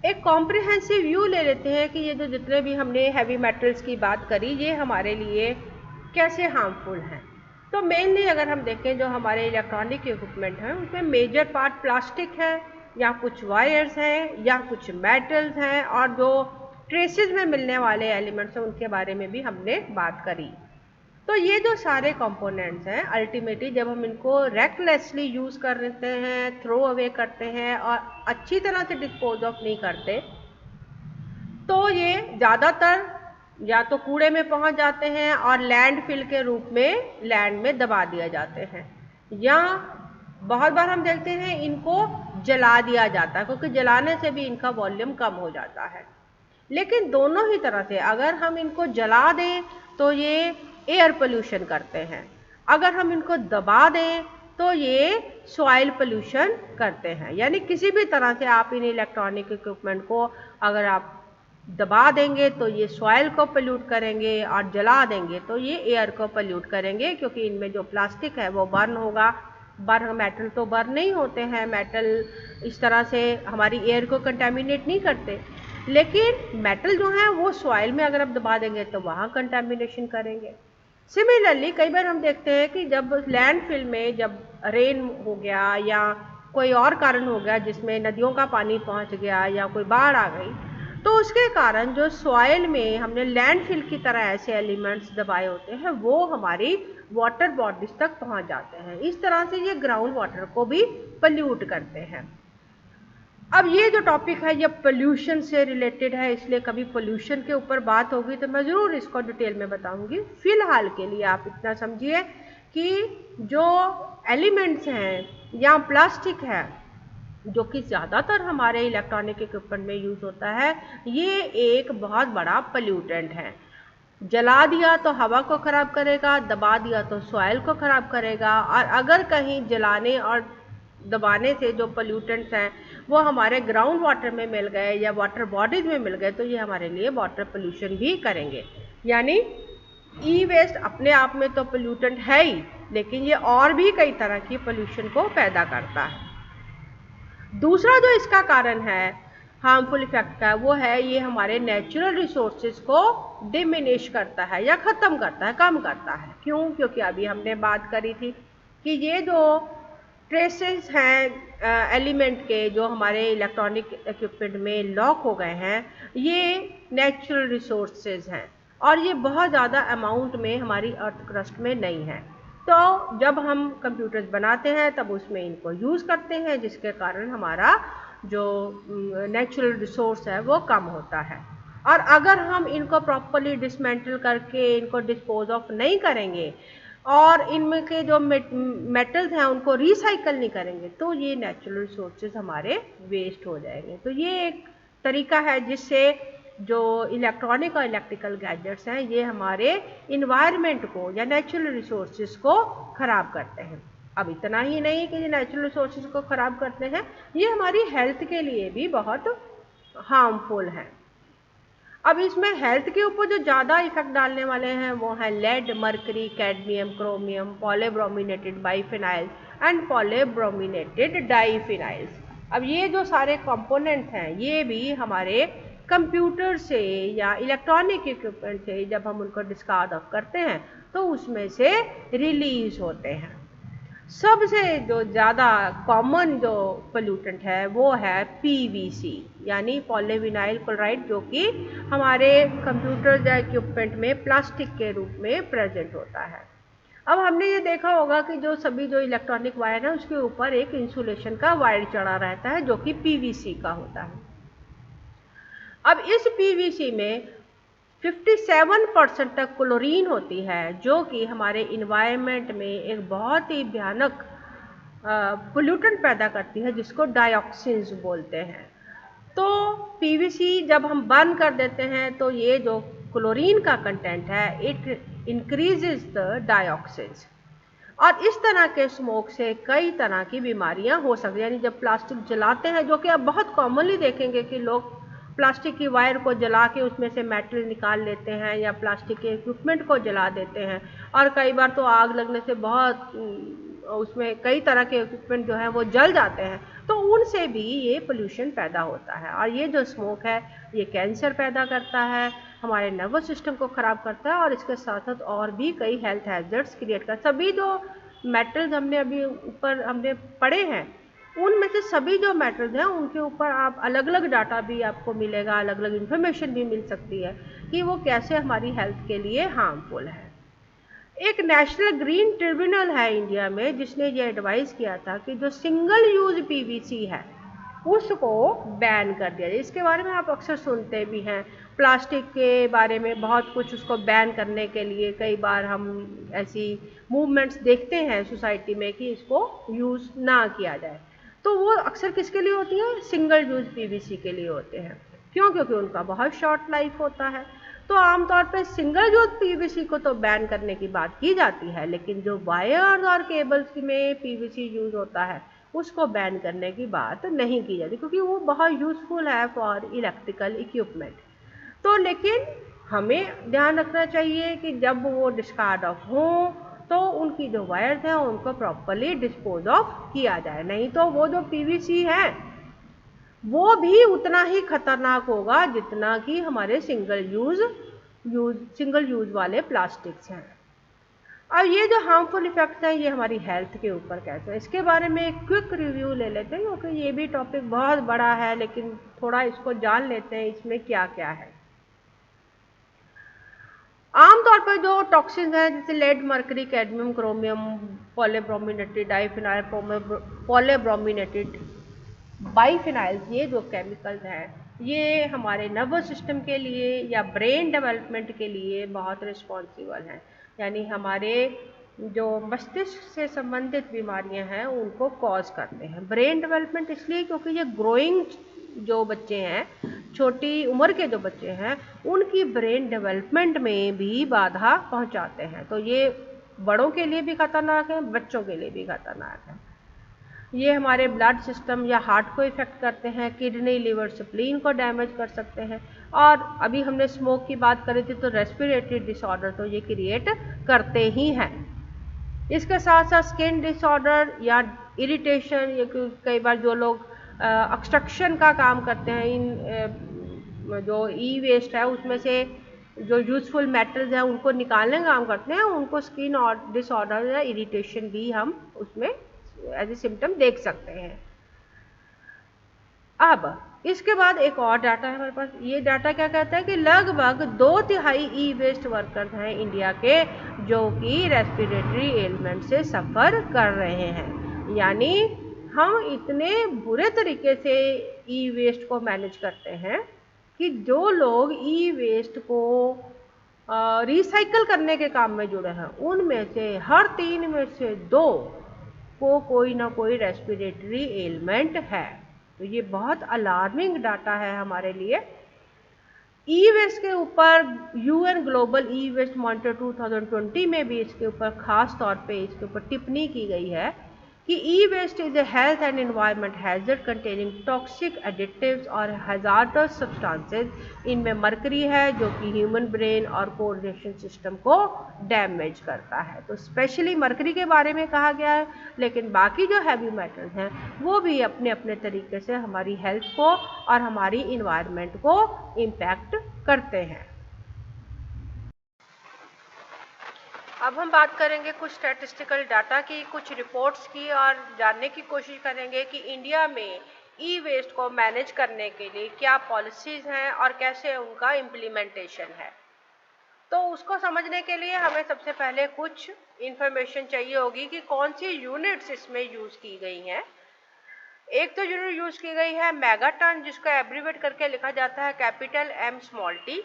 एक comprehensive view ले लेते हैं कि ये जो जितने भी हमने हैवी मेटल्स की बात करी ये हमारे लिए कैसे हार्मफुल हैं। तो मेनली अगर हम देखें जो हमारे इलेक्ट्रॉनिक इक्विपमेंट हैं उसमें मेजर पार्ट प्लास्टिक है, या कुछ वायर्स हैं, या कुछ मेटल्स हैं, और जो ट्रेसेस में मिलने वाले एलिमेंट्स हैं उनके बारे में भी हमने बात करी। तो ये जो सारे कंपोनेंट्स हैं अल्टीमेटली जब हम इनको रेकलेसली यूज़ कर लेते हैं, थ्रो अवे करते हैं और अच्छी तरह से डिस्पोज ऑफ नहीं करते, तो ये ज़्यादातर या तो कूड़े में पहुंच जाते हैं और लैंडफिल के रूप में लैंड में दबा दिए जाते हैं, या बहुत बार हम देखते हैं इनको जला दिया जाता है क्योंकि जलाने से भी इनका वॉल्यूम कम हो जाता है। लेकिन दोनों ही तरह से अगर हम इनको जला दें तो ये एयर पोल्यूशन करते हैं, अगर हम इनको दबा दें तो ये सॉइल पोल्यूशन करते हैं। यानी किसी भी तरह से आप इन इलेक्ट्रॉनिक इक्विपमेंट को अगर आप दबा देंगे तो ये सॉइल को पोल्यूट करेंगे, और जला देंगे तो ये एयर को पोल्यूट करेंगे, क्योंकि इनमें जो प्लास्टिक है वो बर्न होगा। बर्न मेटल तो बर्न नहीं होते हैं, मेटल इस तरह से हमारी एयर को कंटेमिनेट नहीं करते, लेकिन मेटल जो है वो सॉइल में अगर आप दबा देंगे तो वहाँ कंटेमिनेशन करेंगे। सिमिलरली कई बार हम देखते हैं कि जब लैंडफिल में जब रेन हो गया या कोई और कारण हो गया जिसमें नदियों का पानी पहुंच गया या कोई बाढ़ आ गई, तो उसके कारण जो सॉइल में हमने लैंडफिल की तरह ऐसे एलिमेंट्स दबाए होते हैं वो हमारी वाटर बॉडीज तक पहुंच जाते हैं। इस तरह से ये ग्राउंड वाटर को भी पोल्यूट करते हैं। अब ये जो टॉपिक है ये पोल्यूशन से रिलेटेड है, इसलिए कभी पोल्यूशन के ऊपर बात होगी तो मैं ज़रूर इसको डिटेल में बताऊंगी। फिलहाल के लिए आप इतना समझिए कि जो एलिमेंट्स हैं या प्लास्टिक है जो कि ज़्यादातर हमारे इलेक्ट्रॉनिक इक्विपमेंट में यूज़ होता है, ये एक बहुत बड़ा पोल्यूटेंट है। जला दिया तो हवा को ख़राब करेगा, दबा दिया तो सॉइल को ख़राब करेगा, और अगर कहीं जलाने और दबाने से जो पोल्यूटेंट्स हैं वो हमारे ग्राउंड वाटर में मिल गए या वाटर बॉडीज में मिल गए तो ये हमारे लिए वाटर पोल्यूशन भी करेंगे। यानी ई वेस्ट अपने आप में तो पोल्यूटेंट है ही, लेकिन ये और भी कई तरह की पोल्यूशन को पैदा करता है। दूसरा जो इसका कारण है हार्मफुल इफेक्ट का, वो है ये हमारे नेचुरल रिसोर्सेज को डिमिनिश करता है या ख़त्म करता है, कम करता है। क्यों? क्योंकि अभी हमने बात करी थी कि ये जो ट्रेसेस हैं एलिमेंट के जो हमारे इलेक्ट्रॉनिक इक्विपमेंट में लॉक हो गए हैं, ये नेचुरल रिसोर्सेज हैं और ये बहुत ज़्यादा अमाउंट में हमारी अर्थ क्रस्ट में नहीं है। तो जब हम कंप्यूटर्स बनाते हैं तब उसमें इनको यूज़ करते हैं, जिसके कारण हमारा जो नेचुरल रिसोर्स है वो कम होता है। और अगर हम इनको प्रॉपरली डिसमेंटल करके इनको डिस्पोज ऑफ नहीं करेंगे और इनमें के जो मेटल्स हैं उनको रिसाइकल नहीं करेंगे तो ये नेचुरल रिसोर्सेज हमारे वेस्ट हो जाएंगे। तो ये एक तरीका है जिससे जो इलेक्ट्रॉनिक और इलेक्ट्रिकल गैजेट्स हैं ये हमारे इन्वायरमेंट को या नेचुरल रिसोर्सेज को ख़राब करते हैं। अब इतना ही नहीं कि ये नेचुरल रिसोर्सेज को ख़राब करते हैं, ये हमारी हेल्थ के लिए भी बहुत हार्मफुल है। अब इसमें हेल्थ के ऊपर जो ज़्यादा इफेक्ट डालने वाले हैं वो हैं lead, mercury, cadmium, chromium, polybrominated biphenyls and polybrominated diphenyls. अब ये जो सारे कंपोनेंट हैं ये भी हमारे कंप्यूटर से या इलेक्ट्रॉनिक इक्विपमेंट से जब हम उनको डिस्कार्ड ऑफ करते हैं तो उसमें से रिलीज होते हैं। सबसे जो ज़्यादा कॉमन जो पोल्यूटेंट है वो है पीवीसी यानी पॉलीविनाइल क्लोराइड, जो कि हमारे कंप्यूटर या इक्विपमेंट में प्लास्टिक के रूप में प्रेजेंट होता है। अब हमने ये देखा होगा कि जो सभी जो इलेक्ट्रॉनिक वायर है उसके ऊपर एक इंसुलेशन का वायर चढ़ा रहता है जो कि पीवीसी का होता है। अब इस पीवीसी में 57% तक क्लोरीन होती है जो कि हमारे इन्वायरमेंट में एक बहुत ही भयानक पोल्यूटेंट पैदा करती है जिसको डाइऑक्सिन्स बोलते हैं। तो पीवीसी जब हम बर्न कर देते हैं तो ये जो क्लोरीन का कंटेंट है इट इंक्रीजेस द डाइऑक्सिन्स, और इस तरह के स्मोक से कई तरह की बीमारियां हो सकती हैं। यानी जब प्लास्टिक जलाते हैं, जो कि आप बहुत कॉमनली देखेंगे कि लोग प्लास्टिक की वायर को जला के उसमें से मेटल निकाल लेते हैं या प्लास्टिक के इक्विपमेंट को जला देते हैं, और कई बार तो आग लगने से बहुत उसमें कई तरह के इक्विपमेंट जो हैं वो जल जाते हैं। तो उनसे भी ये पोल्यूशन पैदा होता है। और ये जो स्मोक है ये कैंसर पैदा करता है, हमारे नर्वस सिस्टम को ख़राब करता है और इसके साथ साथ और भी कई हेल्थ हैजर्ड्स क्रिएट करता है। सभी जो मेटल्स हमने अभी ऊपर हमने पढ़े हैं उनमें से सभी जो मेटल्स हैं उनके ऊपर आप अलग अलग डाटा भी आपको मिलेगा, अलग अलग इन्फॉर्मेशन भी मिल सकती है कि वो कैसे हमारी हेल्थ के लिए हार्मफुल है। एक नेशनल ग्रीन ट्रिब्यूनल है इंडिया में जिसने ये एडवाइस किया था कि जो सिंगल यूज पीवीसी है उसको बैन कर दिया जाए। इसके बारे में आप अक्सर सुनते भी हैं, प्लास्टिक के बारे में बहुत कुछ, उसको बैन करने के लिए कई बार हम ऐसी मूवमेंट्स देखते हैं सोसाइटी में कि इसको यूज़ ना किया जाए। तो वो अक्सर किसके लिए होती है? सिंगल यूज पीवीसी के लिए होते हैं। क्यों? क्योंकि उनका बहुत शॉर्ट लाइफ होता है। तो आमतौर पे सिंगल यूज पीवीसी को तो बैन करने की बात की जाती है, लेकिन जो वायर्स और केबल्स में पीवीसी यूज होता है उसको बैन करने की बात नहीं की जाती, क्योंकि वो बहुत यूजफुल है फॉर इलेक्ट्रिकल इक्विपमेंट। तो लेकिन हमें ध्यान रखना चाहिए कि जब वो डिस्कार्ड ऑफ हो तो उनकी जो वायर्स हैं उनको प्रॉपरली डिस्पोज ऑफ किया जाए, नहीं तो वो जो पीवीसी है वो भी उतना ही खतरनाक होगा जितना कि हमारे सिंगल यूज वाले प्लास्टिक्स हैं। अब ये जो हार्मफुल इफेक्ट्स हैं ये हमारी हेल्थ के ऊपर कैसे है, इसके बारे में एक क्विक रिव्यू ले लेते हैं, क्योंकि ये भी टॉपिक बहुत बड़ा है, लेकिन थोड़ा इसको जान लेते हैं इसमें क्या क्या है। आमतौर पर जो टॉक्सिन्स हैं जैसे lead, mercury, cadmium, chromium, polybrominated, diphenyl, polybrominated, biphenyls, ये जो केमिकल्स हैं ये हमारे नर्वस सिस्टम के लिए या ब्रेन डेवलपमेंट के लिए बहुत रिस्पॉन्सिबल हैं। यानी हमारे जो मस्तिष्क से संबंधित बीमारियां हैं उनको कॉज करते हैं। ब्रेन डेवलपमेंट इसलिए क्योंकि ये ग्रोइंग जो बच्चे हैं, छोटी उम्र के जो बच्चे हैं, उनकी ब्रेन डेवलपमेंट में भी बाधा पहुंचाते हैं। तो ये बड़ों के लिए भी खतरनाक है, बच्चों के लिए भी खतरनाक है। ये हमारे ब्लड सिस्टम या हार्ट को इफेक्ट करते हैं, किडनी, लिवर, स्प्लीन को डैमेज कर सकते हैं। और अभी हमने स्मोक की बात करी थी तो रेस्पिरेटरी डिसऑर्डर तो ये क्रिएट करते ही हैं। इसके साथ साथ स्किन डिसऑर्डर या इरिटेशन, या कई बार जो लोग एक्सट्रक्शन का काम करते हैं, इन जो ई वेस्ट है उसमें से जो यूजफुल मेटल्स हैं उनको निकालने का काम करते हैं, उनको स्किन और डिसऑर्डर या इरिटेशन भी हम उसमें एज ए सिम्टम देख सकते हैं। अब इसके बाद एक और डाटा है हमारे पास। ये डाटा क्या कहता है कि लगभग 2/3 ई वेस्ट वर्कर्स हैं इंडिया के जो कि रेस्पिरेटरी एलिमेंट से सफ़र कर रहे हैं। यानी हम इतने बुरे तरीके से ई वेस्ट को मैनेज करते हैं कि जो लोग ई वेस्ट को रिसाइकल करने के काम में जुड़े हैं उनमें से हर 3 में से 2 को कोई ना कोई रेस्पिरेटरी एलिमेंट है। तो ये बहुत अलार्मिंग डाटा है हमारे लिए। ई वेस्ट के ऊपर UN global e waste monitor 2020 में भी इसके ऊपर खास तौर पे इसके ऊपर टिप्पणी की गई है कि e waste is a health and environment hazard containing toxic additives और हैजार्डस सब्सटेंसेस। इनमें मरकरी है जो कि ह्यूमन ब्रेन और कोऑर्डिनेशन सिस्टम को डैमेज करता है। तो स्पेशली मरकरी के बारे में कहा गया है, लेकिन बाकी जो हैवी मेटल्स हैं वो भी अपने अपने तरीके से हमारी हेल्थ को और हमारी इन्वायरमेंट को इम्पैक्ट करते हैं। अब हम बात करेंगे कुछ स्टैटिस्टिकल डाटा की, कुछ रिपोर्ट्स की, और जानने की कोशिश करेंगे कि इंडिया में ई वेस्ट को मैनेज करने के लिए क्या पॉलिसीज़ हैं और कैसे उनका इम्प्लीमेंटेशन है। तो उसको समझने के लिए हमें सबसे पहले कुछ इन्फॉर्मेशन चाहिए होगी कि कौन सी यूनिट्स इसमें यूज़ की गई हैं। एक तो यूनिट यूज़ की गई है मेगाटन, जिसको एब्रीवेट करके लिखा जाता है कैपिटल M स्मॉल टी।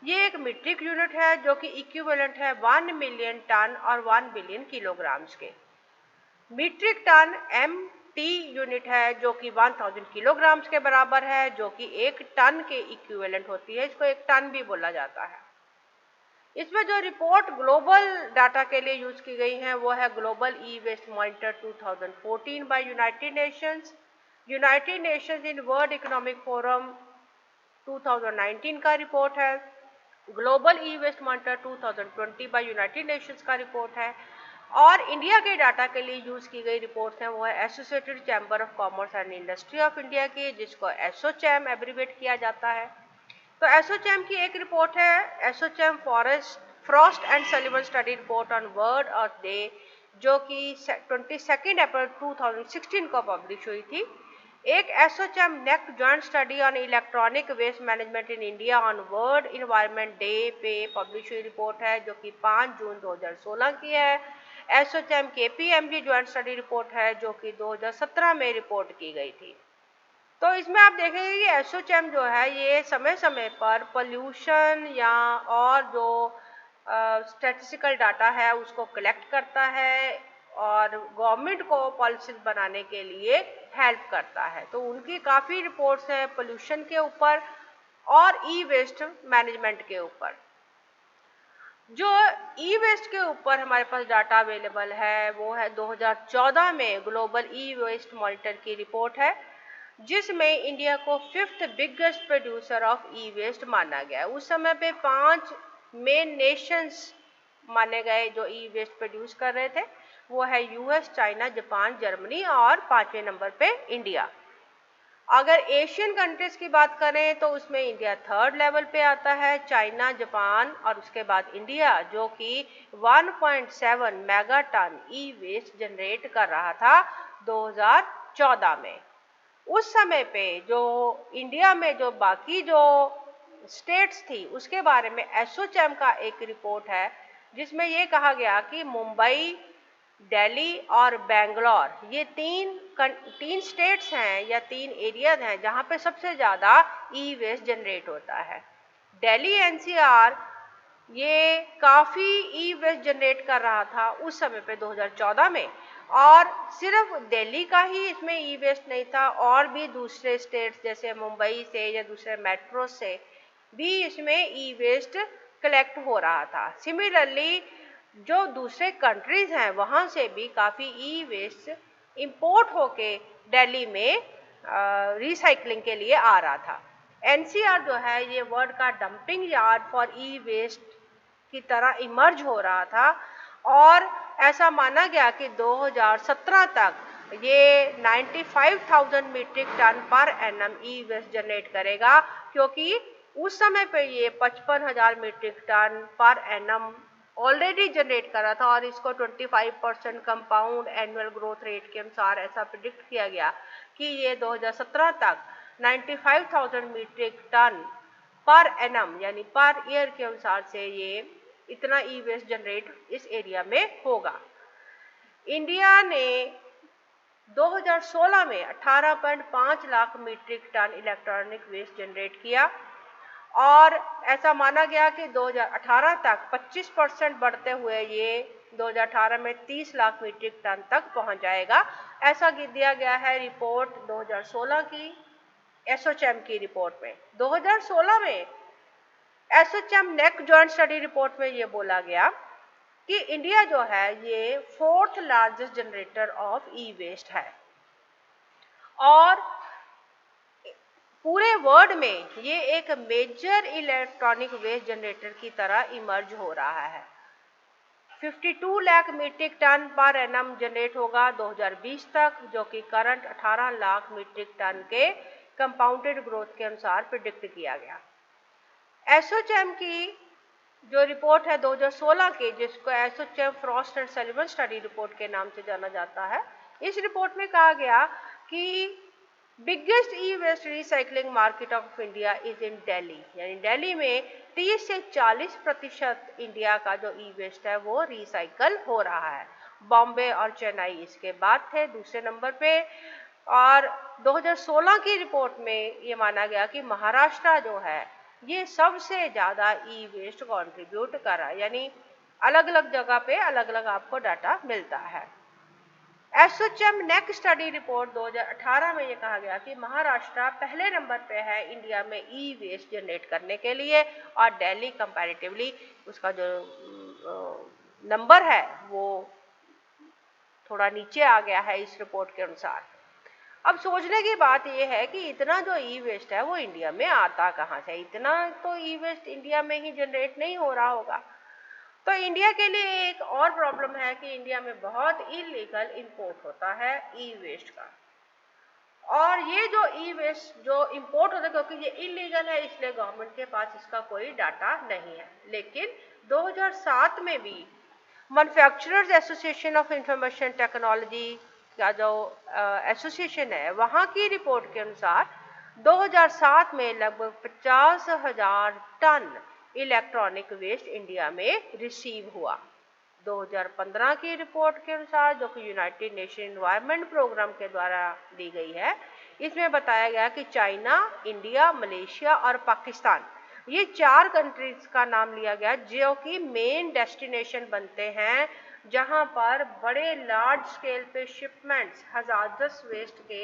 ये एक मीट्रिक यूनिट है जो कि इक्विवेलेंट है 1 मिलियन टन और 1 बिलियन किलोग्राम्स के। मीट्रिक टन MT यूनिट है जो कि 1000 किलोग्राम्स के बराबर है, जो कि 1 टन के इक्विवेलेंट होती है। इसको 1 टन भी बोला जाता है। इसमें जो रिपोर्ट ग्लोबल डाटा के लिए यूज की गई है वो है global e waste monitor 2014 by United Nations in World Economic Forum 2019 का रिपोर्ट है। Global e waste monitor 2020 by United Nations का रिपोर्ट है। और इंडिया के डाटा के लिए यूज़ की गई रिपोर्ट्स हैं वो है associated chamber of commerce and industry of India की, जिसको एसोचैम एब्रीवेट किया जाता है। तो एसोचैम की एक रिपोर्ट है ASSOCHAM Frost and Sullivan study report on world earth day, जो कि 22 अप्रैल 2016 को पब्लिश हुई थी। एक एसोचैम नेक joint study on electronic waste management in India on World Environment Day पे पब्लिश हुई रिपोर्ट है, जो कि 5 जून 2016 की है। ASSOCHAM KPMG joint study report है, जो कि 2017 में रिपोर्ट की गई थी। तो इसमें आप देखेंगे कि एसोचैम जो है ये समय समय पर पोल्यूशन या और जो स्टैटिस्टिकल डाटा है उसको कलेक्ट करता है और गवर्नमेंट को पॉलिसीज बनाने के लिए हेल्प करता है। तो उनकी काफ़ी रिपोर्ट्स हैं पोल्यूशन के ऊपर और ई वेस्ट मैनेजमेंट के ऊपर। जो ई वेस्ट के ऊपर हमारे पास डाटा अवेलेबल है वो है 2014 में ग्लोबल ई वेस्ट मॉनिटर की रिपोर्ट है, जिसमें इंडिया को 5th biggest producer of e waste माना गया। उस समय पे 5 मेन नेशंस माने गए जो ई वेस्ट प्रोड्यूस कर रहे थे, वो है यूएस, चाइना, जापान, जर्मनी और 5वें नंबर पे इंडिया। अगर एशियन कंट्रीज की बात करें तो उसमें इंडिया 3rd लेवल पे आता है, चाइना, जापान और उसके बाद इंडिया, जो कि 1.7 मेगा टन ई वेस्ट जनरेट कर रहा था 2014 में। उस समय पे जो इंडिया में जो बाकी जो स्टेट्स थी उसके बारे में एसोचैम का एक रिपोर्ट है, जिसमें ये कहा गया कि मुंबई, दिल्ली और बेंगलोर ये तीन स्टेट्स हैं या 3 एरियाज हैं जहाँ पे सबसे ज़्यादा ई वेस्ट जनरेट होता है। दिल्ली एनसीआर ये काफ़ी ई वेस्ट जनरेट कर रहा था उस समय पे 2014 में, और सिर्फ दिल्ली का ही इसमें ई वेस्ट नहीं था, और भी दूसरे स्टेट्स जैसे मुंबई से या दूसरे मेट्रो से भी इसमें ई वेस्ट कलेक्ट हो रहा था। सिमिलरली जो दूसरे कंट्रीज हैं वहाँ से भी काफ़ी ई वेस्ट इंपोर्ट होके दिल्ली में रिसाइकलिंग के लिए आ रहा था। एनसीआर जो है ये वर्ल्ड का dumping yard for e waste की तरह इमर्ज हो रहा था, और ऐसा माना गया कि 2017 तक ये 95,000 metric ton per annum e waste generate करेगा, क्योंकि उस समय पे ये 55,000 metric ton per annum already generate कर रहा था, और इसको 25% कंपाउंड एनुअल ग्रोथ रेट के अनुसार ऐसा प्रिडिक्ट किया गया कि ये 2017 तक 95,000 मीट्रिक टन पर एनम यानी पर ईयर के अनुसार से ये इतना ई वेस्ट जनरेट इस एरिया में होगा। इंडिया ने 2016 में 18.5 lakh metric ton electronic waste generate किया, और ऐसा माना गया कि 2018 तक 25% बढ़ते हुए ये 2018 में 30 लाख मीट्रिक टन तक पहुंच जाएगा। ऐसा दिया गया है रिपोर्ट 2016 की एसोचैम की रिपोर्ट में। 2016 में एसोचैम नेक जॉइंट स्टडी रिपोर्ट में ये बोला गया कि इंडिया जो है ये 4th largest generator of e waste है, और पूरे वर्ल्ड में ये एक मेजर इलेक्ट्रॉनिक वेस्ट जनरेटर की तरह इमर्ज हो रहा है। 52 lakh metric ton per annum generate होगा 2020 तक, जो कि करंट 18 लाख मीट्रिक टन के कंपाउंडेड ग्रोथ के अनुसार प्रिडिक्ट किया गया। एसोचैम की जो रिपोर्ट है 2016 की, जिसको ASSOCHAM Frost and Sullivan study report के नाम से जाना जाता है, इस रिपोर्ट में कहा गया कि biggest e waste recycling market of India is in Delhi, यानी दिल्ली में 30 से 40% इंडिया का जो ई वेस्ट है वो रिसाइकल हो रहा है। बॉम्बे और चेन्नई इसके बाद थे दूसरे नंबर पे, और 2016 की रिपोर्ट में ये माना गया कि महाराष्ट्र जो है ये सबसे ज़्यादा ई वेस्ट कंट्रीब्यूट कर रहा है, यानी अलग अलग जगह पे अलग अलग आपको डाटा मिलता है। एसोचैम नेक स्टडी रिपोर्ट 2018 में ये कहा गया कि महाराष्ट्र पहले नंबर पे है इंडिया में ई वेस्ट जनरेट करने के लिए, और दिल्ली कंपैरेटिवली उसका जो नंबर है वो थोड़ा नीचे आ गया है इस रिपोर्ट के अनुसार। अब सोचने की बात यह है कि इतना जो ई वेस्ट है वो इंडिया में आता कहाँ से? इतना तो ई वेस्ट इंडिया में ही जनरेट नहीं हो रहा होगा। तो इंडिया के लिए एक और प्रॉब्लम है कि इंडिया में बहुत इलीगल इंपोर्ट होता है ई वेस्ट का। और ये जो ई वेस्ट जो इंपोर्ट होता है, क्योंकि ये इलीगल है इसलिए गवर्नमेंट के पास इसका कोई डाटा नहीं है। लेकिन 2007 में भी manufacturers association of information technology का जो एसोसिएशन है, वहाँ की रिपोर्ट के अनुसार 2007 में लगभग 50,000 टन इलेक्ट्रॉनिक वेस्ट इंडिया में रिसीव हुआ। 2015 की रिपोर्ट के अनुसार, जो कि यूनाइटेड नेशन एनवायरनमेंट प्रोग्राम के द्वारा दी गई है, इसमें बताया गया कि चाइना, इंडिया, मलेशिया और पाकिस्तान, ये 4 कंट्रीज का नाम लिया गया जो कि मेन डेस्टिनेशन बनते हैं, जहां पर बड़े लार्ज स्केल पे शिपमेंट्स हजारदस वेस्ट के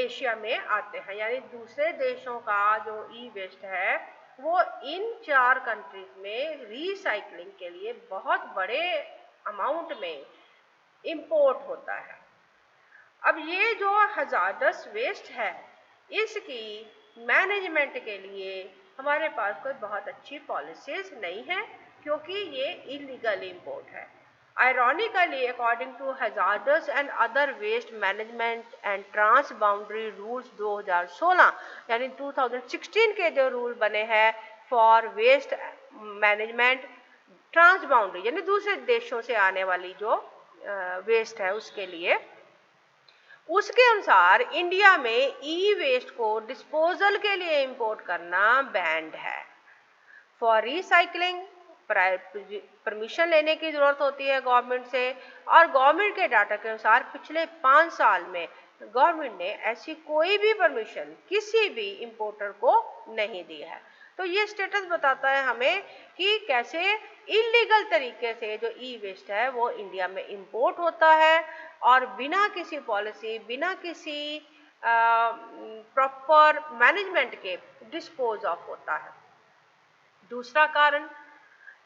एशिया में आते हैं। यानी दूसरे देशों का जो ई वेस्ट है वो इन 4 कंट्रीज में रीसाइक्लिंग के लिए बहुत बड़े अमाउंट में इंपोर्ट होता है। अब ये जो हजारदस वेस्ट है, इसकी मैनेजमेंट के लिए हमारे पास कोई बहुत अच्छी पॉलिसीज नहीं है, क्योंकि ये इलीगल इंपोर्ट है। Ironically, according to Hazardous and Other Waste Management and Transboundary Rules 2016, यानी 2016 के जो रूल बने हैं फॉर वेस्ट मैनेजमेंट ट्रांसबाउंड्री, यानी दूसरे देशों से आने वाली जो वेस्ट है उसके लिए, उसके अनुसार इंडिया में ई वेस्ट को डिस्पोजल के लिए इंपोर्ट करना बैंड है। फॉर रिसाइकलिंग परमिशन लेने की ज़रूरत होती है गवर्नमेंट से, और गवर्नमेंट के डाटा के अनुसार पिछले 5 साल में गवर्नमेंट ने ऐसी कोई भी परमिशन किसी भी इंपोर्टर को नहीं दी है। तो ये स्टेटस बताता है हमें कि कैसे इलीगल तरीके से जो ई वेस्ट है वो इंडिया में इंपोर्ट होता है और बिना किसी पॉलिसी, बिना किसी प्रॉपर मैनेजमेंट के डिस्पोज ऑफ होता है। दूसरा कारण,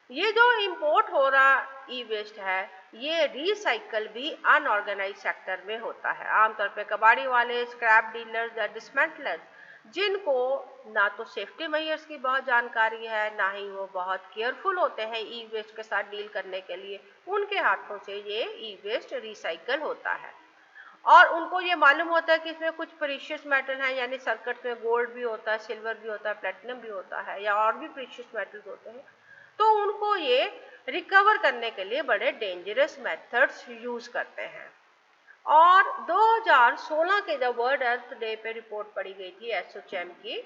ये जो इंपोर्ट हो रहा ई वेस्ट है ये रिसाइकल भी अनऑर्गेनाइज सेक्टर में होता है। आमतौर पे कबाड़ी वाले, स्क्रैप डीलर्स या डिसमेंटलर्स, जिनको ना तो सेफ्टी मेजर्स की बहुत जानकारी है, ना ही वो बहुत केयरफुल होते हैं ई वेस्ट के साथ डील करने के लिए, उनके हाथों से ये ई वेस्ट रिसाइकल होता है। और उनको ये मालूम होता है कि इसमें कुछ प्रीशियस मेटल हैं, यानी सर्किट में गोल्ड भी होता है, सिल्वर भी होता है, प्लेटिनम भी होता है, या और भी प्रीशियस मेटल्स होते हैं, तो उनको ये रिकवर करने के लिए बड़े डेंजरस मेथड्स यूज करते हैं। और 2016 के जब वर्ल्ड अर्थ डे पे रिपोर्ट पढ़ी गई थी एसोचैम की,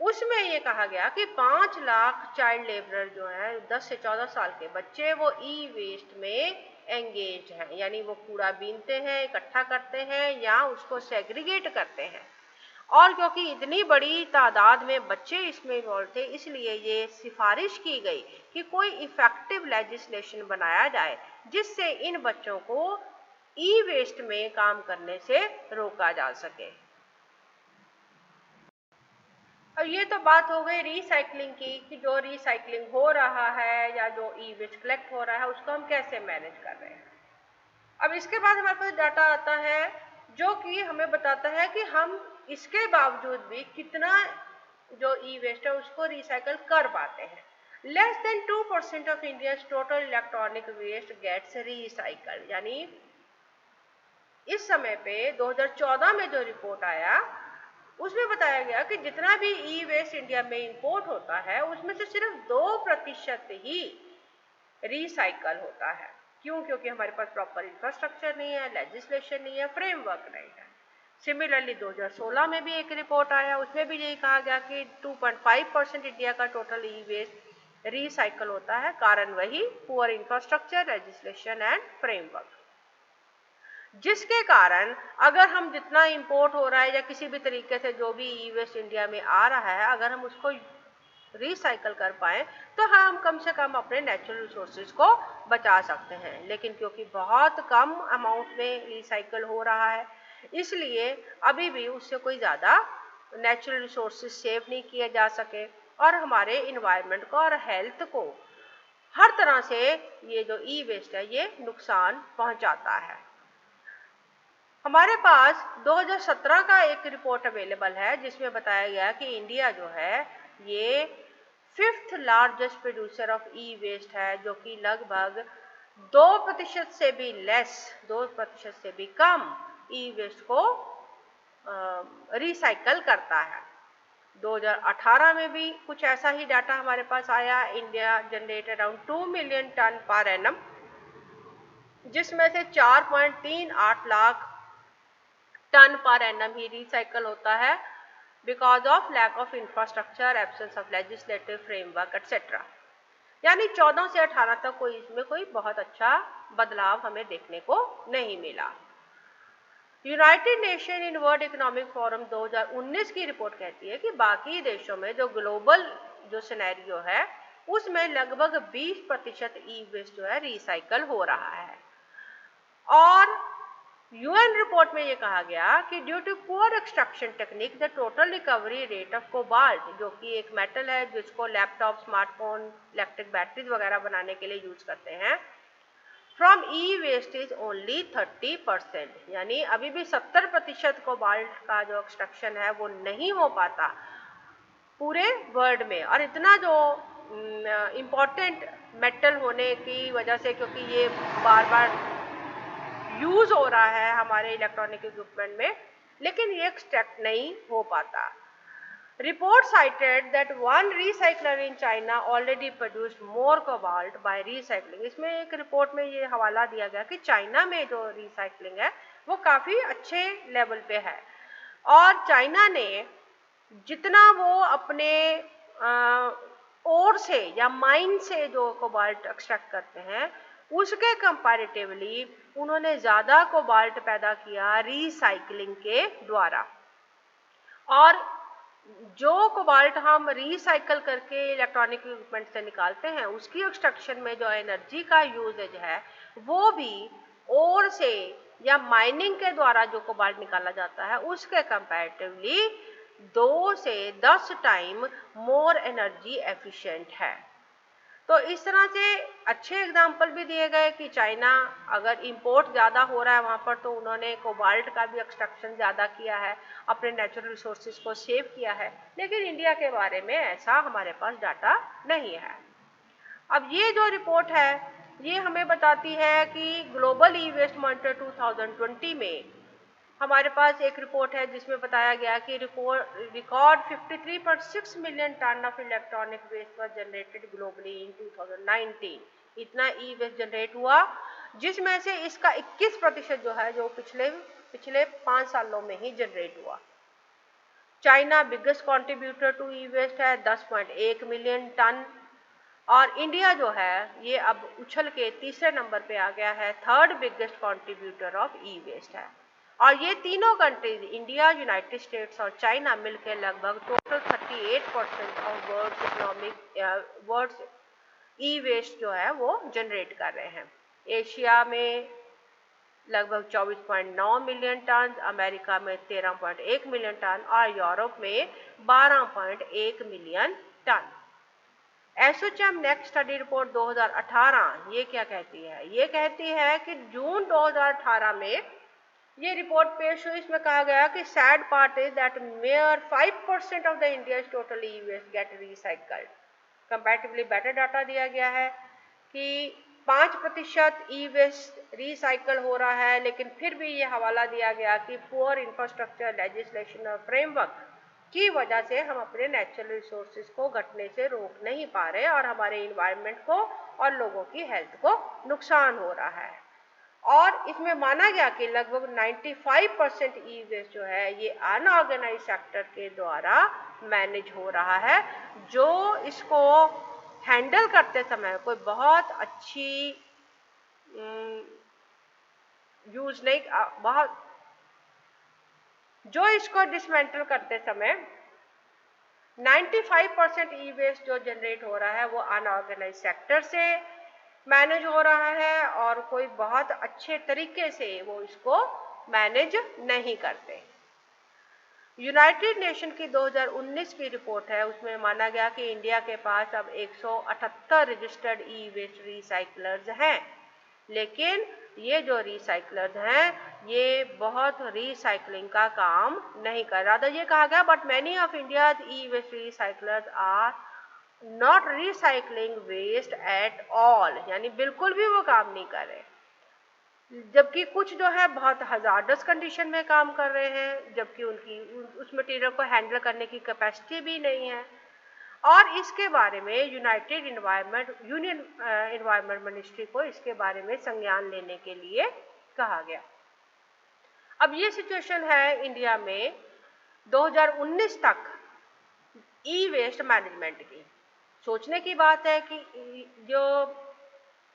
उसमें ये कहा गया कि 5 लाख चाइल्ड लेबरर जो हैं 10 से 14 साल के बच्चे, वो ई वेस्ट में एंगेज हैं, यानी वो कूड़ा बीनते हैं, इकट्ठा करते हैं या उसको सेग्रीगेट करते हैं। और क्योंकि इतनी बड़ी तादाद में बच्चे इसमें इन्वॉल्व थे, इसलिए ये सिफारिश की गई कि कोई इफेक्टिव लेजिस्लेशन बनाया जाए जिससे इन बच्चों को ई वेस्ट में काम करने से रोका जा सके। अब ये तो बात हो गई रिसाइकलिंग की, कि जो रिसाइकलिंग हो रहा है या जो ई वेस्ट कलेक्ट हो रहा है उसको हम कैसे मैनेज कर रहे हैं। अब इसके बाद हमारे पास डाटा आता है जो कि हमें बताता है कि हम इसके बावजूद भी कितना जो ई वेस्ट है उसको रिसाइकल कर पाते हैं। Less than 2% of India's total electronic waste gets recycle, यानी इस समय पे 2014 में जो रिपोर्ट आया उसमें बताया गया कि जितना भी ई वेस्ट इंडिया में इंपोर्ट होता है उसमें से सिर्फ 2% ही रिसाइकल होता है। क्यों? क्योंकि हमारे पास प्रॉपर इंफ्रास्ट्रक्चर नहीं है, लेजिस्लेशन नहीं है, फ्रेमवर्क नहीं है। सिमिलरली 2016 में भी एक रिपोर्ट आया, उसमें भी यही कहा गया कि 2.5% इंडिया का टोटल ई वेस्ट रिसाइकल होता है। कारण वही poor infrastructure, legislation and framework, जिसके कारण अगर हम जितना इंपोर्ट हो रहा है या किसी भी तरीके से जो भी ई वेस्ट इंडिया में आ रहा है, अगर हम उसको रिसाइकल कर पाए तो हम कम से कम अपने नेचुरल रिसोर्सेज को बचा सकते हैं। लेकिन क्योंकि बहुत कम अमाउंट में रिसाइकल हो रहा है, इसलिए अभी भी उससे कोई ज़्यादा नेचुरल रिसोर्सेज सेव नहीं किए जा सके और हमारे इन्वायरमेंट को और हेल्थ को हर तरह से ये जो ई वेस्ट है ये नुकसान पहुंचाता है। हमारे पास 2017 का एक रिपोर्ट अवेलेबल है जिसमें बताया गया कि इंडिया जो है ये 5th largest producer of e waste है, जो कि लगभग 2% से भी लेस, 2% से भी कम ई वेस्ट को रिसाइकल करता है। 2018 में भी कुछ ऐसा ही डाटा हमारे पास आया। India generate around 2 million ton per annum, जिसमें से 4.38 लाख टन पर एनम ही रिसाइकल होता है, because of lack of infrastructure, absence of legislative framework etcetera. यानी 14 से 18 तक कोई इसमें कोई बहुत अच्छा बदलाव हमें देखने को नहीं मिला। United nation in World Economic Forum 2019 की रिपोर्ट कहती है कि बाकी देशों में जो ग्लोबल जो सिनेरियो है उसमें लगभग 20% ई वेस्ट जो है रिसाइकल हो रहा है। और यूएन रिपोर्ट में ये कहा गया कि due to poor extraction technique the total recovery rate of cobalt, जो कि एक मेटल है जिसको लैपटॉप, स्मार्टफोन, इलेक्ट्रिक बैटरीज वगैरह बनाने के लिए यूज करते हैं, from e waste is only 30%। यानी अभी भी 70% कोबाल्ट का जो एक्सट्रैक्शन है वो नहीं हो पाता पूरे वर्ल्ड में। और इतना जो इम्पोर्टेंट मेटल होने की वजह से, क्योंकि ये बार बार यूज हो रहा है हमारे इलेक्ट्रॉनिक इक्विपमेंट में, लेकिन ये एक्सट्रैक्ट नहीं हो पाता। Report cited that one recycler in China already produced more cobalt by recycling। इसमें एक रिपोर्ट में ये हवाला दिया गया कि चाइना में जो रिसाइकलिंग है वो काफ़ी अच्छे लेवल पे है, और चाइना ने जितना वो अपने ओर से या माइन से जो कोबाल्ट एक्सट्रैक्ट करते हैं उसके कंपैरेटिवली उन्होंने ज़्यादा कोबाल्ट पैदा किया रिसाइकलिंग के द्वारा। और जो कोबाल्ट हम रिसाइकल करके इलेक्ट्रॉनिक इक्विपमेंट से निकालते हैं उसकी एक्सट्रैक्शन में जो एनर्जी का यूजेज है वो भी ओर से या माइनिंग के द्वारा जो कोबाल्ट निकाला जाता है उसके कंपैरेटिवली 2 से 10 टाइम मोर एनर्जी एफिशिएंट है। तो इस तरह से अच्छे एग्जाम्पल भी दिए गए कि चाइना अगर इंपोर्ट ज़्यादा हो रहा है वहाँ पर, तो उन्होंने कोबाल्ट का भी एक्सट्रैक्शन ज़्यादा किया है, अपने नेचुरल रिसोर्सेज को सेव किया है। लेकिन इंडिया के बारे में ऐसा हमारे पास डाटा नहीं है। अब ये जो रिपोर्ट है ये हमें बताती है कि ग्लोबल ई वेस्ट मॉनिटर 2020 में हमारे पास एक रिपोर्ट है जिसमें बताया गया कि record 53.6 million ton of electronic waste was generated globally in 2019। इतना ई वेस्ट जनरेट हुआ, जिसमें से इसका 21% जो है जो पिछले 5 सालों में ही जनरेट हुआ। China biggest contributor to e waste है 10.1 मिलियन टन, और इंडिया जो है ये अब उछल के तीसरे नंबर पे आ गया है, third biggest contributor of e waste है। और ये तीनों कंट्रीज इंडिया, यूनाइटेड स्टेट्स और चाइना मिलकर लगभग total 38% of world's e waste जो है वो जनरेट कर रहे हैं। एशिया में लगभग 24.9 मिलियन टन, अमेरिका में 13.1 मिलियन टन और यूरोप में 12.1 million ton. ASSOCHAM next study report 2018 ये क्या कहती है? ये कहती है कि जून 2018 में ये रिपोर्ट पेश हुई। इसमें कहा गया कि sad part is that mere 5% of the India's total e waste get recycled. Comparatively better data दिया गया है कि 5% ई वेस्ट रिसाइकल हो रहा है, लेकिन फिर भी ये हवाला दिया गया कि पुअर इंफ्रास्ट्रक्चर, लेजिस्लेशन और फ्रेमवर्क की वजह से हम अपने नेचुरल रिसोर्सेज को घटने से रोक नहीं पा रहे और हमारे इन्वायरमेंट को और लोगों की हेल्थ को नुकसान हो रहा है। और इसमें माना गया कि लगभग 95% ई वेस्ट जो है ये अनऑर्गेनाइज सेक्टर के द्वारा मैनेज हो रहा है, जो इसको हैंडल करते समय कोई बहुत अच्छी यूज नहीं, बहुत जो इसको डिसमेंटल करते समय 95% ई वेस्ट जो जनरेट हो रहा है वो अनऑर्गेनाइज सेक्टर से मैनेज हो रहा है और कोई बहुत अच्छे तरीके से वो इसको मैनेज नहीं करते। यूनाइटेड नेशन की 2019 की रिपोर्ट है, उसमें माना गया कि इंडिया के पास अब 178 रजिस्टर्ड ई वेस्ट रिसाइकलर्स हैं, लेकिन ये जो रिसाइकलर्स हैं ये बहुत रिसाइकलिंग का काम नहीं कर रहा था। ये कहा गया but many of India e waste recyclers are not recycling waste at all, यानी बिल्कुल भी वो काम नहीं कर रहे, जबकि कुछ जो है बहुत हजार्डस कंडीशन में काम कर रहे हैं, जबकि उनकी उस मटेरियल को हैंडल करने की कैपेसिटी भी नहीं है। और इसके बारे में यूनाइटेड इन्वायरमेंट मिनिस्ट्री को इसके बारे में संज्ञान लेने के लिए कहा गया। अब ये सिचुएशन है इंडिया में 2019 तक ई वेस्ट मैनेजमेंट की। सोचने की बात है कि जो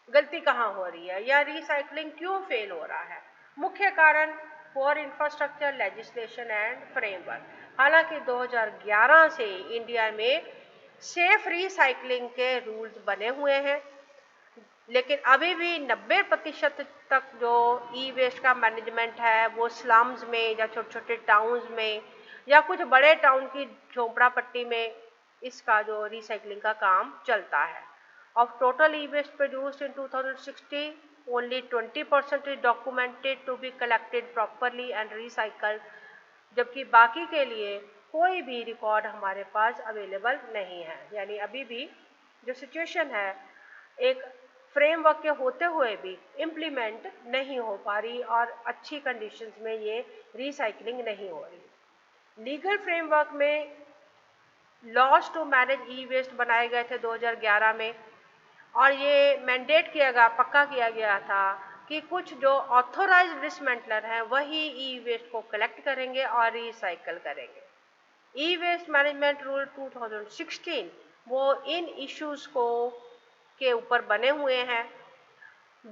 गलती कहाँ हो रही है या रिसाइकलिंग क्यों फेल हो रहा है। मुख्य कारण poor infrastructure, legislation and framework. हालांकि 2011 से इंडिया में सेफ रिसाइकलिंग के रूल्स बने हुए हैं, लेकिन अभी भी 90% तक जो ई वेस्ट का मैनेजमेंट है वो स्लम्स में या छोटे छोटे टाउन्स में या कुछ बड़े टाउन की झोपड़ा पट्टी में इसका जो रिसाइकलिंग का काम चलता है। Of total e waste produced in 2060, only 20% is documented to be collected properly and recycled, जबकि बाकी के लिए कोई भी रिकॉर्ड हमारे पास अवेलेबल नहीं है। यानी अभी भी जो सिचुएशन है, एक फ्रेमवर्क के होते हुए भी इम्प्लीमेंट नहीं हो पा रही और अच्छी कंडीशंस में ये रिसाइकलिंग नहीं हो रही। लीगल फ्रेमवर्क में laws to manage e waste बनाए गए थे 2011 में, और ये मैंडेट किया गया, पक्का किया गया था कि कुछ जो ऑथोराइज्ड डिसमेंटलर हैं वही ई वेस्ट को कलेक्ट करेंगे और रिसाइकल करेंगे। ई वेस्ट मैनेजमेंट रूल 2016 वो इन इश्यूज को के ऊपर बने हुए हैं,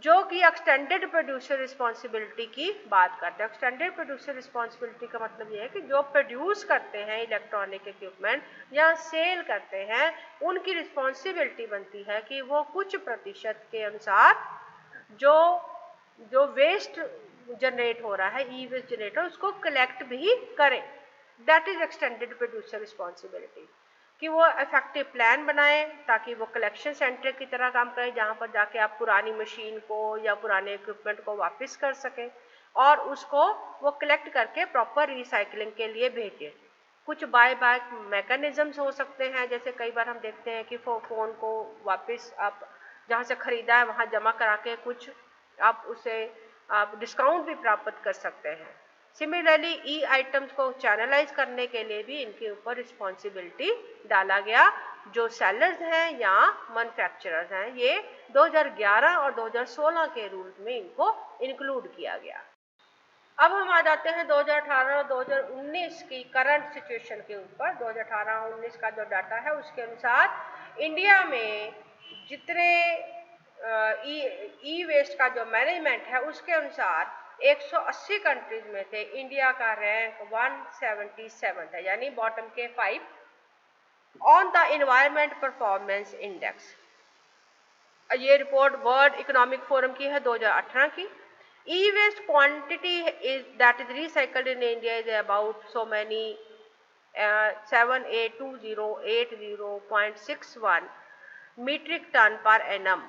जो कि एक्सटेंडेड प्रोड्यूसर रिस्पॉन्सिबिलिटी की बात करते हैं। एक्सटेंडेड प्रोड्यूसर रिस्पॉन्सिबिलिटी का मतलब ये है कि जो प्रोड्यूस करते हैं इलेक्ट्रॉनिक इक्विपमेंट या सेल करते हैं, उनकी रिस्पॉन्सिबिलिटी बनती है कि वो कुछ प्रतिशत के अनुसार जो जो वेस्ट जनरेट हो रहा है, ई वेस्ट जनरेट हो, उसको कलेक्ट भी करें। That is extended producer responsibility, कि वो इफेक्टिव प्लान बनाएं ताकि वो कलेक्शन सेंटर की तरह काम करें, जहाँ पर जाके आप पुरानी मशीन को या पुराने इक्विपमेंट को वापस कर सकें और उसको वो कलेक्ट करके प्रॉपर रिसाइकलिंग के लिए भेजें। कुछ बाय बैक मैकेनिज्म्स हो सकते हैं, जैसे कई बार हम देखते हैं कि फ़ोन को वापस आप जहाँ से ख़रीदा है वहाँ जमा करा के कुछ आप उसे आप डिस्काउंट भी प्राप्त कर सकते हैं। सिमिलरली ई आइटम्स को चैनलाइज करने के लिए भी इनके ऊपर रिस्पॉन्सिबिलिटी डाला गया। जो सेलर्स हैं या मैन्युफैक्चरर्स हैं, ये 2011 और 2016 के रूल्स में इनको इंक्लूड किया गया। अब हम आ जाते हैं 2018 और 2019 की करंट सिचुएशन के ऊपर। 2018-19 का जो डाटा है उसके अनुसार इंडिया में जितने ई वेस्ट का जो मैनेजमेंट है उसके अनुसार 180 कंट्रीज में थे, इंडिया का रैंक 177 है, यानी बॉटम के 5 on the environment performance index. ये रिपोर्ट वर्ल्ड इकोनॉमिक फोरम की है 2018 की। E-waste quantity is that is recycled in India is about so many 782080.61 metric ton per annum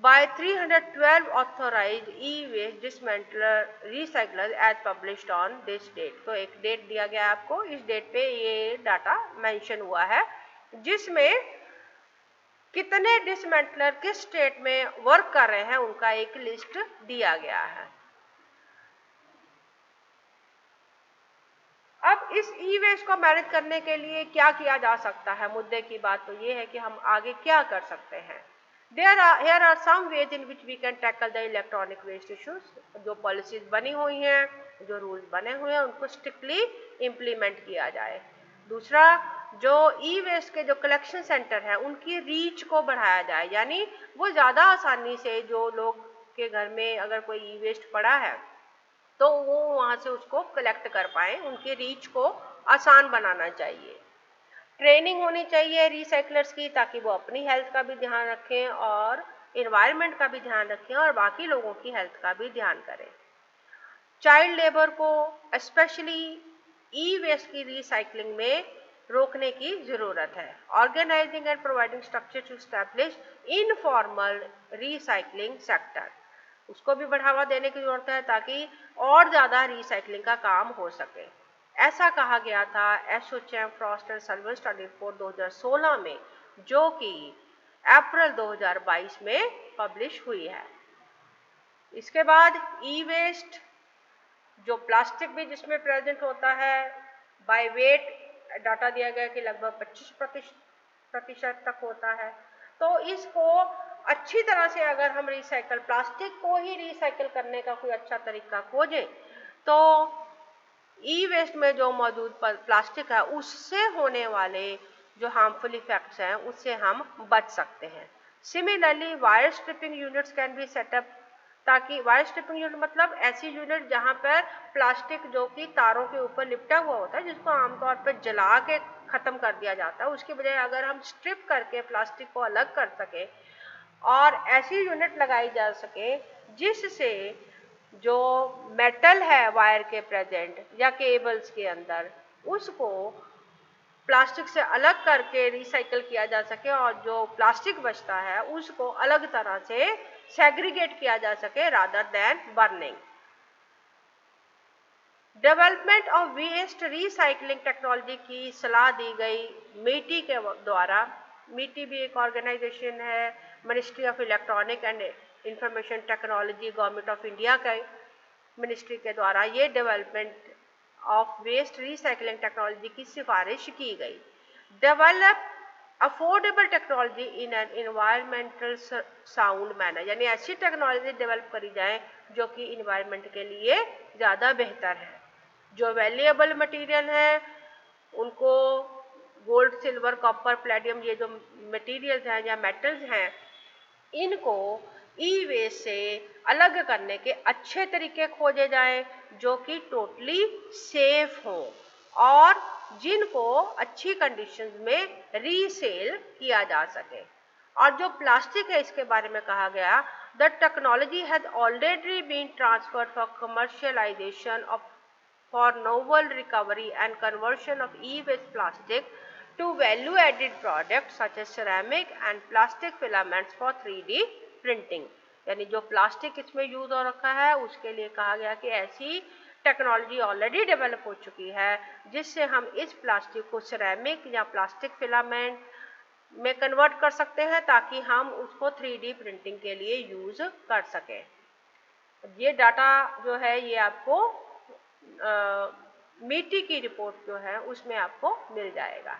by 312 authorized e-waste dismantler recyclers as published on this date। तो एक date दिया गया आपको, इस date पे ये डाटा मेंशन हुआ है जिसमें कितने डिसमेंटलर किस स्टेट में वर्क कर रहे हैं उनका एक लिस्ट दिया गया है। अब इस ई वेस्ट को मैनेज करने के लिए क्या किया जा सकता है, मुद्दे की बात तो ये है कि हम आगे क्या कर सकते हैं। here are some ways in which we can tackle the electronic waste issues। जो पॉलिसीज बनी हुई हैं, जो रूल्स बने हुए हैं, उनको स्ट्रिक्टली इम्प्लीमेंट किया जाए। दूसरा, जो ई वेस्ट के जो कलेक्शन सेंटर हैं उनकी रीच को बढ़ाया जाए, यानी वो ज़्यादा आसानी से जो लोग के घर में अगर कोई ई वेस्ट पड़ा है तो वो वहाँ से उसको कलेक्ट कर पाएँ, उनकी रीच को आसान बनाना चाहिए। ट्रेनिंग होनी चाहिए रिसाइकलर्स की ताकि वो अपनी हेल्थ का भी ध्यान रखें और इन्वायरमेंट का भी ध्यान रखें और बाकी लोगों की हेल्थ का भी ध्यान करें। चाइल्ड लेबर को स्पेशली ई वेस्ट की रिसाइकलिंग में रोकने की ज़रूरत है। Organizing and providing structure to establish informal recycling sector, उसको भी बढ़ावा देने की ज़रूरत है ताकि और ज़्यादा रिसाइकलिंग का काम हो सके। ऐसा कहा गया था ASSOCHAM Frost and Sullivan study report 2016 में, जो कि अप्रैल 2022 में पब्लिश हुई है। इसके बाद ई वेस्ट, जो प्लास्टिक भी जिसमें प्रेजेंट होता है, बाय वेट डाटा दिया गया कि लगभग 25% तक होता है। तो इसको अच्छी तरह से अगर हम रिसाइकल, प्लास्टिक को ही रिसाइकल करने का कोई अच्छा तरीका खोजें, तो ई वेस्ट में जो मौजूद प्लास्टिक है उससे होने वाले जो हार्मफुल इफेक्ट्स हैं उससे हम बच सकते हैं। Similarly wire stripping units can be set up, ताकि वायर स्ट्रिपिंग यूनिट मतलब ऐसी यूनिट जहां पर प्लास्टिक जो कि तारों के ऊपर लिपटा हुआ होता है, जिसको आमतौर पर जला के खत्म कर दिया जाता है, उसकी बजाय अगर हम स्ट्रिप करके प्लास्टिक को अलग कर सके और ऐसी यूनिट लगाई जा सके जिससे जो मेटल है वायर के प्रेजेंट या केबल्स के अंदर, उसको प्लास्टिक से अलग करके रिसाइकल किया जा सके और जो प्लास्टिक बचता है उसको अलग तरह से सेग्रीगेट किया जा सके rather than burning. Development of waste recycling technology की सलाह दी गई मीटी के द्वारा। मीटी भी एक ऑर्गेनाइजेशन है, ministry of electronic and information technology, government of India का मिनिस्ट्री के द्वारा ये development of waste recycling technology की सिफारिश की गई। Develop affordable technology in an environmental sound manner, यानी ऐसी टेक्नोलॉजी डेवलप करी जाए जो कि इन्वायरमेंट के लिए ज़्यादा बेहतर है। जो वैल्यूएबल मटेरियल है उनको गोल्ड, सिल्वर, कॉपर, प्लेटिनम, ये जो मटेरियल्स हैं या मेटल्स हैं, इनको ई वेस्ट से अलग करने के अच्छे तरीके खोजे जाएं जो कि टोटली सेफ हो और जिनको अच्छी कंडीशंस में रीसेल किया जा सके। और जो प्लास्टिक है इसके बारे में कहा गया, the technology has already been transferred for commercialization of for novel recovery and conversion of e-waste plastic to value-added products such as ceramic and plastic filaments for 3D printing। यानी जो प्लास्टिक इसमें use हो रखा है उसके लिए कहा गया कि ऐसी टेक्नोलॉजी ऑलरेडी डेवलप हो चुकी है जिससे हम इस प्लास्टिक को सिरेमिक या प्लास्टिक फिलामेंट में कन्वर्ट कर सकते हैं ताकि हम उसको 3D प्रिंटिंग के लिए यूज कर सकें। ये डाटा जो है ये आपको मीटी की रिपोर्ट जो है उसमें आपको मिल जाएगा।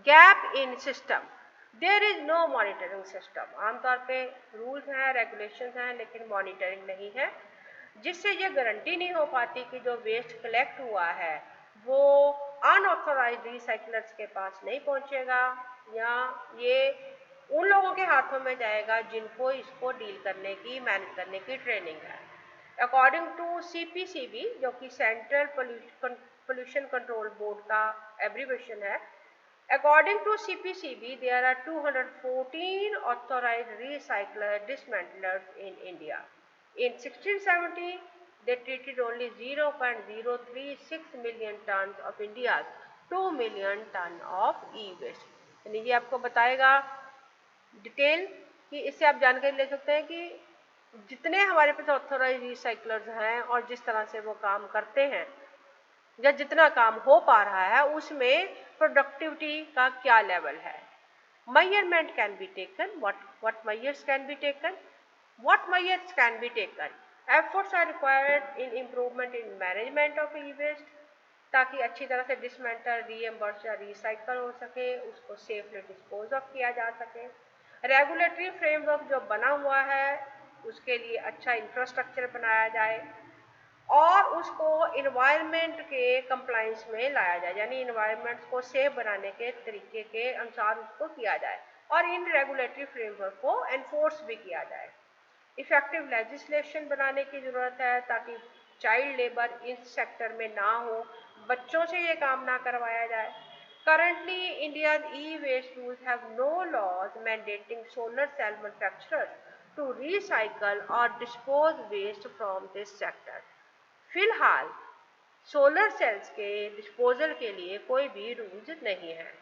Gap in system, there is no monitoring system. आमतौर पे रूल्स हैं, रेगुलेशंस हैं, लेकिन मॉनिटरिंग नहीं है, जिससे ये गारंटी नहीं हो पाती कि जो वेस्ट कलेक्ट हुआ है वो अनऑथोराइज्ड रिसाइकलर्स के पास नहीं पहुंचेगा या ये उन लोगों के हाथों में जाएगा जिनको इसको डील करने की, मैनेज करने की ट्रेनिंग है। अकॉर्डिंग टू CPCB, जो कि सेंट्रल पोल्यूशन कंट्रोल बोर्ड का एब्रीवेशन है, according to CPCB there are 214 authorized recycler dismantlers in India. In 1670 they treated only 0.036 million tons of India's 2 million ton of e-waste। यानी ये आपको बताएगा detail कि इससे आप जानकारी ले सकते हैं कि जितने हमारे पास ऑथोराइज रिसाइकलर्स हैं और जिस तरह से वो काम करते हैं या जितना काम हो पा रहा है उसमें प्रोडक्टिविटी का क्या लेवल है। Measurement can be taken, what measures can be taken, what measures can be taken, efforts are required in improvement in management of e waste, ताकि अच्छी तरह से डिसमेंटल, रीएम्बर्स या रिसाइकल हो सके, उसको सेफली डिस्पोज ऑफ किया जा सके। रेगुलेटरी फ्रेमवर्क जो बना हुआ है उसके लिए अच्छा इंफ्रास्ट्रक्चर बनाया जाए और उसको इन्वायरमेंट के कंप्लायंस में लाया जाए, यानी इन्वायरमेंट को सेफ बनाने के तरीके के अनुसार उसको किया जाए और इन रेगुलेटरी फ्रेमवर्क को एनफोर्स भी किया जाए। इफेक्टिव लेजिस्लेशन बनाने की ज़रूरत है ताकि चाइल्ड लेबर इस सेक्टर में ना हो, बच्चों से ये काम ना करवाया जाए। Currently, India's e-waste rules have no laws mandating solar cell manufacturers to recycle or dispose waste from this sector. फिलहाल सोलर सेल्स के डिस्पोजल के लिए कोई भी रूल्स नहीं है।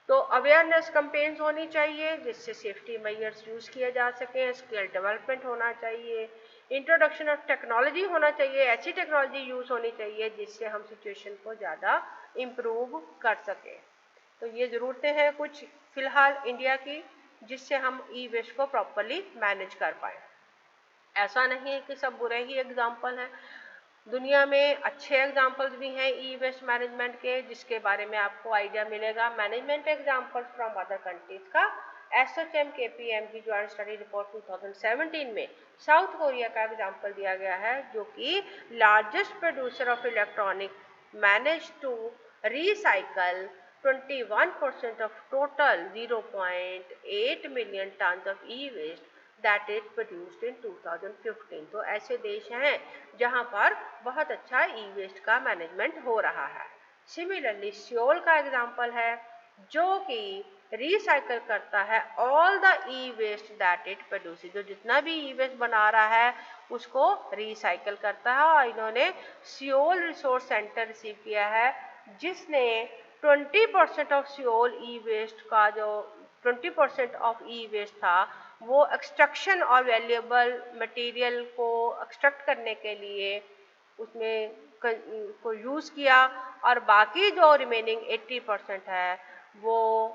तो अवेयरनेस कैंपेन्स होनी चाहिए जिससे सेफ्टी मेजर्स यूज़ किए जा सकें, स्किल डेवलपमेंट होना चाहिए, इंट्रोडक्शन ऑफ टेक्नोलॉजी होना चाहिए, ऐसी टेक्नोलॉजी यूज़ होनी चाहिए जिससे हम सिचुएशन को ज़्यादा इम्प्रूव कर सकें। तो ये ज़रूरतें हैं कुछ फ़िलहाल इंडिया की, जिससे हम ई वेस्ट को प्रॉपरली मैनेज कर पाएँ। ऐसा नहीं है कि सब बुरे ही एग्जाम्पल हैं, दुनिया में अच्छे एग्जाम्पल्स भी हैं ई वेस्ट मैनेजमेंट के, जिसके बारे में आपको आइडिया मिलेगा management examples from other countries का। ASSOCHAM KPMG joint study report 2017 में साउथ कोरिया का एग्जाम्पल दिया गया है, जो कि largest producer of electronic manage to recycle 21% of total 0.8 million tons of e-waste that is produced in 2015। तो ऐसे देश हैं जहां पर बहुत अच्छा ई वेस्ट का मैनेजमेंट हो रहा है। सिमिलरली सियोल का एग्जांपल है, जो कि रिसाइकल करता है all the e waste that it produce, जो जितना भी ई वेस्ट बना रहा है उसको रिसाइकल करता है। और इन्होंने सियोल रिसोर्स सेंटर रिसीव किया है, जिसने 20% ऑफ सियोल ई वेस्ट का जो 20% ऑफ ई वेस्ट था वो एक्सट्रैक्शन और वैल्यूएबल मटेरियल को एक्सट्रैक्ट करने के लिए उसमें को यूज़ किया, और बाकी जो रिमेनिंग 80% है वो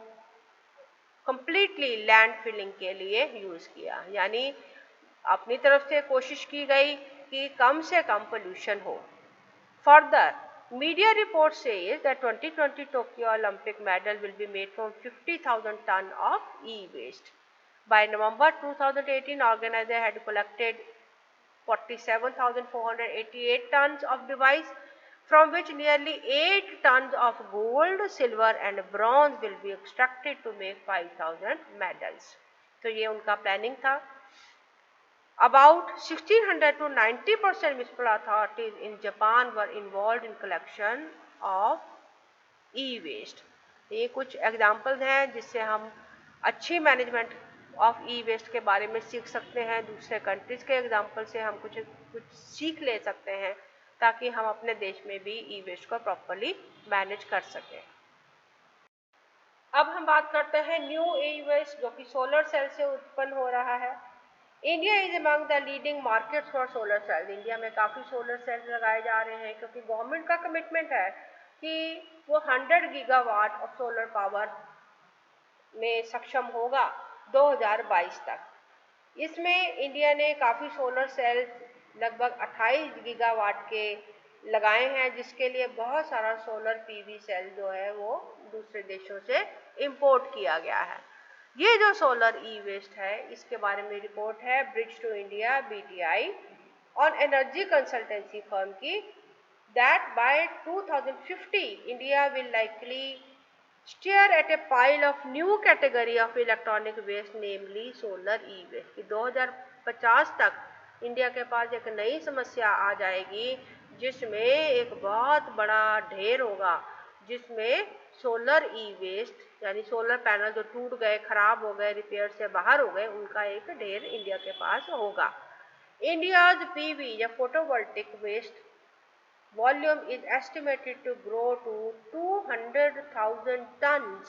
कंप्लीटली लैंड फिलिंग के लिए यूज़ किया। यानी अपनी तरफ से कोशिश की गई कि कम से कम पोल्यूशन हो। Further, media reports says that 2020 Tokyo Olympic medal will be made from 50,000 ton of e-waste. By November 2018, organizer had collected 47,488 tons of device, from which nearly 8 tons of gold, silver and bronze will be extracted to make 5,000 medals. तो ये उनका planning था। About 1600 to 90% municipal authorities in Japan were involved in collection of e-waste। ये कुछ examples हैं जिससे हम अच्छी मैनेजमेंट ऑफ ई वेस्ट के बारे में सीख सकते हैं। दूसरे कंट्रीज के एग्जाम्पल से हम कुछ सीख ले सकते हैं, ताकि हम अपने देश में भी ई वेस्ट को प्रॉपरली मैनेज कर सकें। अब हम बात करते हैं न्यू ई वेस्ट, जो कि सोलर सेल से उत्पन्न हो रहा है। India is among the leading markets for solar cells. India में काफ़ी सोलर सेल्स लगाए जा रहे हैं, क्योंकि गवर्नमेंट का कमिटमेंट है कि वो 100 गीगावाट ऑफ सोलर पावर में सक्षम होगा 2022 तक। इसमें इंडिया ने काफ़ी सोलर सेल्स लगभग 28 गीगावाट के लगाए हैं, जिसके लिए बहुत सारा सोलर पीवी सेल जो है वो दूसरे देशों से इंपोर्ट किया गया है। ये जो सोलर ई वेस्ट है, इसके बारे में रिपोर्ट है Bridge to India BTI on energy consultancy firm की, that by 2050 India will likely stare at a pile of new category of electronic waste, namely solar e waste. कि 2050 तक India के पास एक नई समस्या आ जाएगी, जिसमें एक बहुत बड़ा ढेर होगा, जिसमें सोलर ई वेस्ट यानी सोलर पैनल जो टूट गए, खराब हो गए, रिपेयर से बाहर हो गए, उनका एक ढेर इंडिया के पास होगा। इंडियाज PV या photovoltaic waste volume is estimated to grow to 200,000 tons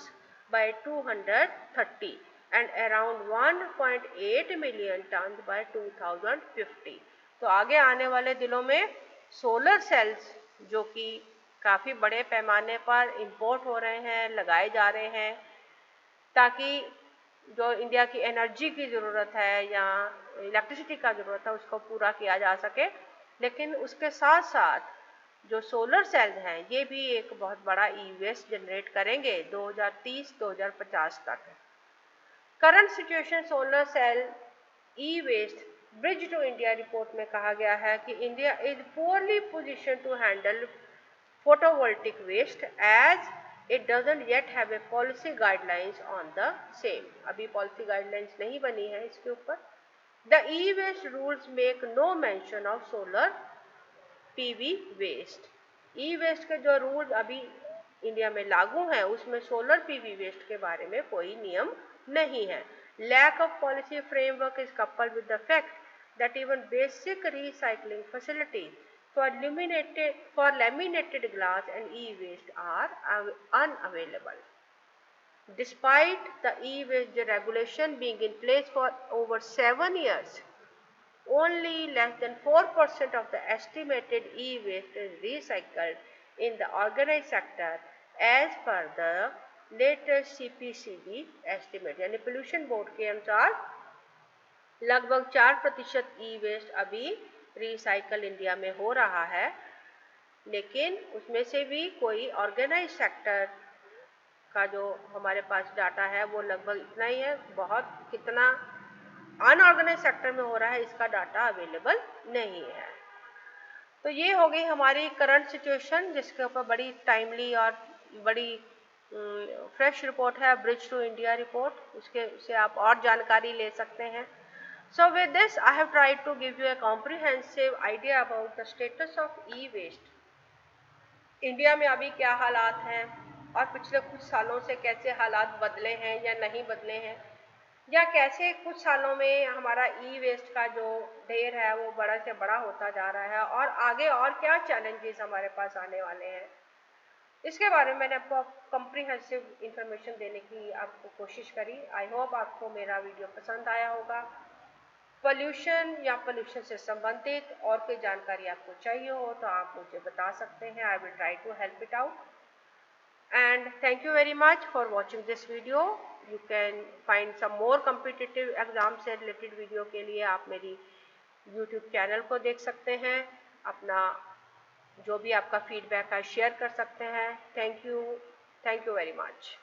by 2030 and around 1.8 million tons by 2050। तो आगे आने वाले दिनों में सोलर सेल्स, जो कि काफ़ी बड़े पैमाने पर इंपोर्ट हो रहे हैं, लगाए जा रहे हैं, ताकि जो इंडिया की एनर्जी की ज़रूरत है या इलेक्ट्रिसिटी का ज़रूरत है उसको पूरा किया जा सके। लेकिन उसके साथ साथ जो सोलर सेल्स हैं ये भी एक बहुत बड़ा ई वेस्ट जनरेट करेंगे 2030-2050 तक। Current situation solar cell e waste bridge to India report में कहा गया है कि India is poorly position to handle photovoltaic waste as it doesn't yet have a policy guidelines on the same. अभी policy guidelines नहीं बनी है इसके ऊपर। The e waste rules make no mention of solar PV waste. E waste के जो rule अभी India में लागू हैं उसमें सोलर PV वेस्ट के बारे में कोई नियम नहीं है। Lack of policy framework is coupled with the fact that even basic recycling facilities for laminated glass and e-waste are unavailable. Despite the e-waste regulation being in place for over 7 years, only less than 4% of the estimated e-waste is recycled in the organized sector as per the latest CPCB estimate। यानी pollution board के अनुसार लगभग 4% ई waste अभी recycle India में हो रहा है, लेकिन उसमें से भी कोई ऑर्गेनाइज सेक्टर का जो हमारे पास डाटा है वो लगभग इतना ही है। बहुत कितना अनऑर्गेनाइज सेक्टर में हो रहा है इसका डाटा अवेलेबल नहीं है। तो ये हो गई हमारी करंट सिचुएशन, जिसके ऊपर बड़ी टाइमली और बड़ी फ्रेश रिपोर्ट है, ब्रिज टू इंडिया रिपोर्ट, उसके से आप और जानकारी ले सकते हैं। So with this I have tried to give you a comprehensive idea about the status of e-waste। India में अभी क्या हालात हैं और पिछले कुछ सालों से कैसे हालात बदले हैं या नहीं बदले हैं, या कैसे कुछ सालों में हमारा ई वेस्ट का जो ढेर है वो बड़ा से बड़ा होता जा रहा है और आगे और क्या चैलेंजेस हमारे पास आने वाले हैं, इसके बारे में मैंने आपको कॉम्प्रिहेंसिव इंफॉर्मेशन देने की आपको कोशिश करी। आई होप आपको मेरा वीडियो पसंद आया होगा। पोल्यूशन या पोल्यूशन से संबंधित और कोई जानकारी आपको चाहिए हो तो आप मुझे बता सकते हैं। I will try to help it out. And thank you very much for watching this video। You can find some more competitive exam से related video के लिए आप मेरी YouTube चैनल को देख सकते हैं। अपना जो भी आपका फीडबैक है शेयर कर सकते हैं। Thank you very much.